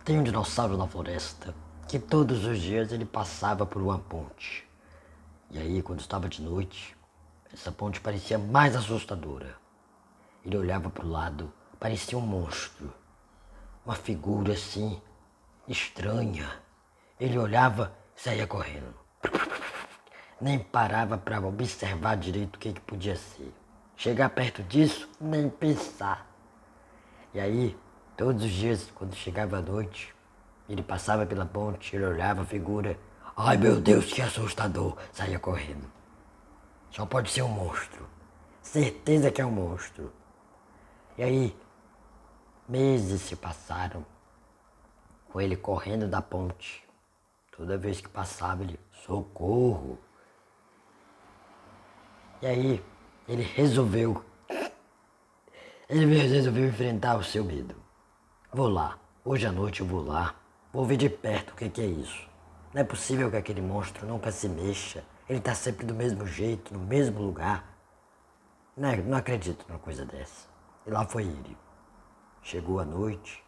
Tem um dinossauro na floresta que todos os dias ele passava por uma ponte. E aí, quando estava de noite, essa ponte parecia mais assustadora. Ele olhava para o lado, parecia um monstro. Uma figura assim, estranha. Ele olhava e saía correndo. Nem parava para observar direito o que podia ser. Chegar perto disso, nem pensar. E aí, todos os dias, quando chegava a noite, ele passava pela ponte, ele olhava a figura. Ai meu Deus, que assustador! Saía correndo. Só pode ser um monstro. Certeza que é um monstro. E aí, meses se passaram com ele correndo da ponte. Toda vez que passava, ele, socorro! E aí, ele resolveu enfrentar o seu medo. Vou lá, hoje à noite eu vou lá, vou ver de perto o que é isso. Não é possível que aquele monstro nunca se mexa, ele está sempre do mesmo jeito, no mesmo lugar. Não acredito numa coisa dessa. E lá foi ele. Chegou a noite,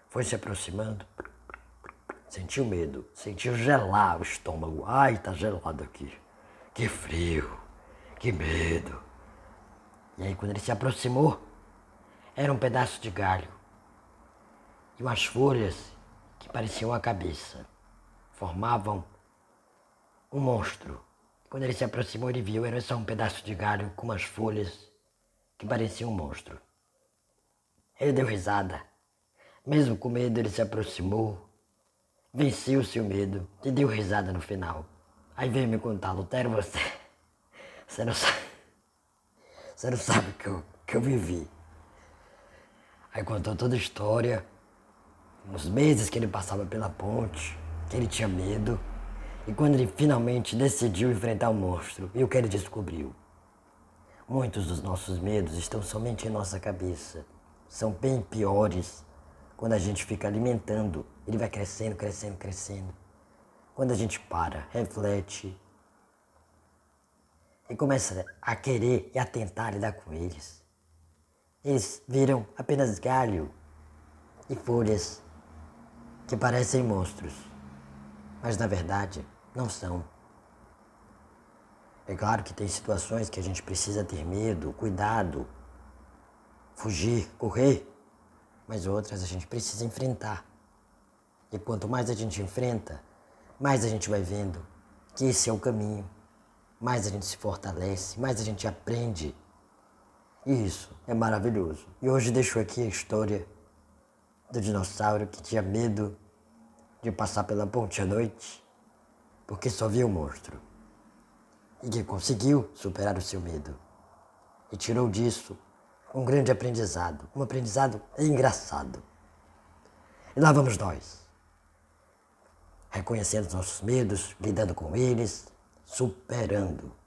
foi se aproximando, sentiu medo, sentiu gelar o estômago. Ai, tá gelado aqui, que frio, que medo. E aí quando ele se aproximou, era um pedaço de galho e umas folhas que pareciam a cabeça. Formavam um monstro. Quando ele se aproximou, ele viu, era só um pedaço de galho com umas folhas que pareciam um monstro. Ele deu risada. Mesmo com medo, ele se aproximou, venceu o seu medo e deu risada no final. Aí veio me contar, Lutero, você não sabe o que eu vivi. Aí contou toda a história, os meses que ele passava pela ponte, que ele tinha medo, e quando ele finalmente decidiu enfrentar o monstro, e o que ele descobriu. Muitos dos nossos medos estão somente em nossa cabeça. São bem piores quando a gente fica alimentando. Ele vai crescendo, crescendo, crescendo. Quando a gente para, reflete e começa a querer e a tentar lidar com eles, eles viram apenas galho e folhas que parecem monstros, mas na verdade não são. É claro que tem situações que a gente precisa ter medo, cuidado, fugir, correr, mas outras a gente precisa enfrentar. E quanto mais a gente enfrenta, mais a gente vai vendo que esse é o caminho, mais a gente se fortalece, mais a gente aprende. E isso é maravilhoso. E hoje deixo aqui a história do dinossauro que tinha medo de passar pela ponte à noite, porque só via o monstro. E que conseguiu superar o seu medo. E tirou disso um grande aprendizado. Um aprendizado engraçado. E lá vamos nós. Reconhecendo os nossos medos, lidando com eles, superando.